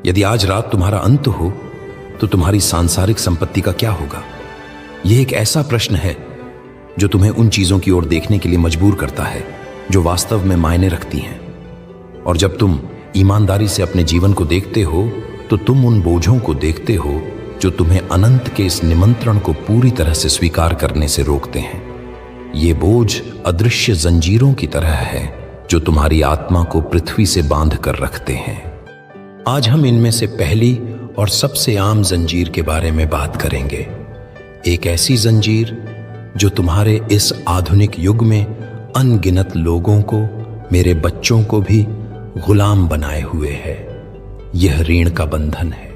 यदि आज रात तुम्हारा अंत हो तो तुम्हारी सांसारिक संपत्ति का क्या होगा? यह एक ऐसा प्रश्न है जो तुम्हें उन चीजों की ओर देखने के लिए मजबूर करता है जो वास्तव में मायने रखती हैं। और जब तुम ईमानदारी से अपने जीवन को देखते हो तो तुम उन बोझों को देखते हो जो तुम्हें अनंत के इस निमंत्रण को पूरी तरह से स्वीकार करने से रोकते हैं। ये बोझ अदृश्य जंजीरों की तरह है जो तुम्हारी आत्मा को पृथ्वी से बांध कर रखते हैं। आज हम इनमें से पहली और सबसे आम जंजीर के बारे में बात करेंगे। एक ऐसी जंजीर जो तुम्हारे इस आधुनिक युग में अनगिनत लोगों को, मेरे बच्चों को भी गुलाम बनाए हुए है। यह ऋण का बंधन है।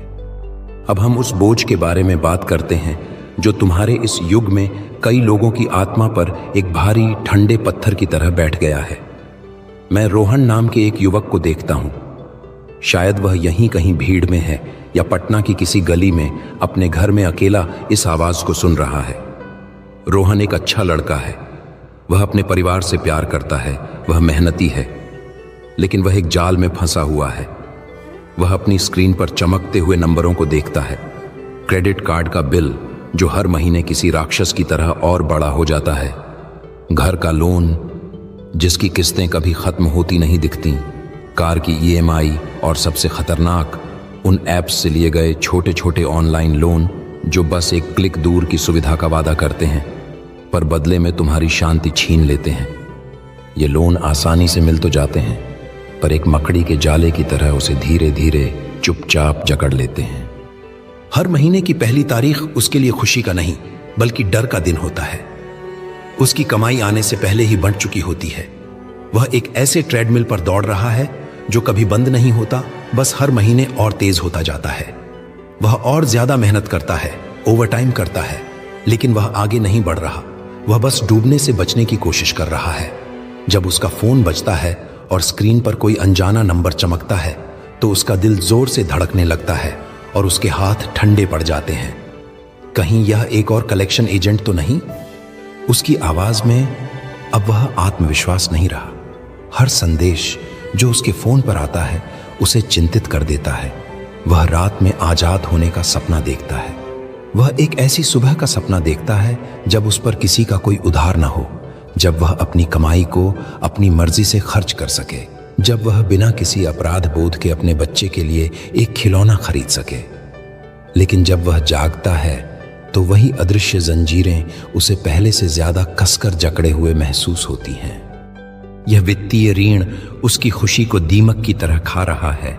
अब हम उस बोझ के बारे में बात करते हैं जो तुम्हारे इस युग में कई लोगों की आत्मा पर एक भारी ठंडे पत्थर की तरह बैठ गया है। मैं रोहन नाम के एक युवक को देखता हूं। शायद वह यहीं कहीं भीड़ में है या पटना की किसी गली में अपने घर में अकेला इस आवाज को सुन रहा है। रोहन एक अच्छा लड़का है। वह अपने परिवार से प्यार करता है, वह मेहनती है, लेकिन वह एक जाल में फंसा हुआ है। वह अपनी स्क्रीन पर चमकते हुए नंबरों को देखता है। क्रेडिट कार्ड का बिल जो हर महीने किसी राक्षस की तरह और बड़ा हो जाता है, घर का लोन जिसकी किस्तें कभी खत्म होती नहीं दिखती, कार की EMI और सबसे खतरनाक उन ऐप्स से लिए गए छोटे छोटे ऑनलाइन लोन जो बस एक क्लिक दूर की सुविधा का वादा करते हैं पर बदले में तुम्हारी शांति छीन लेते हैं। ये लोन आसानी से मिल तो जाते हैं पर एक मकड़ी के जाले की तरह उसे धीरे धीरे चुपचाप जकड़ लेते हैं। हर महीने की पहली तारीख उसके लिए खुशी का नहीं बल्कि डर का दिन होता है। उसकी कमाई आने से पहले ही बढ़ चुकी होती है। वह एक ऐसे ट्रेडमिल पर दौड़ रहा है जो कभी बंद नहीं होता, बस हर महीने और तेज होता जाता है। वह और ज्यादा मेहनत करता है, ओवरटाइम करता है, लेकिन वह आगे नहीं बढ़ रहा। वह बस डूबने से बचने की कोशिश कर रहा है। जब उसका फोन बजता है और स्क्रीन पर कोई अनजाना नंबर चमकता है तो उसका दिल जोर से धड़कने लगता है और उसके हाथ ठंडे पड़ जाते हैं। कहीं यह एक और कलेक्शन एजेंट तो नहीं? उसकी आवाज में अब वह आत्मविश्वास नहीं रहा। हर संदेश जो उसके फोन पर आता है उसे चिंतित कर देता है। वह रात में आजाद होने का सपना देखता है। वह एक ऐसी सुबह का सपना देखता है जब उस पर किसी का कोई उधार ना हो, जब वह अपनी कमाई को अपनी मर्जी से खर्च कर सके, जब वह बिना किसी अपराध बोध के अपने बच्चे के लिए एक खिलौना खरीद सके। लेकिन जब वह जागता है तो वही अदृश्य जंजीरें उसे पहले से ज्यादा कसकर जकड़े हुए महसूस होती हैं। यह वित्तीय ऋण उसकी खुशी को दीमक की तरह खा रहा है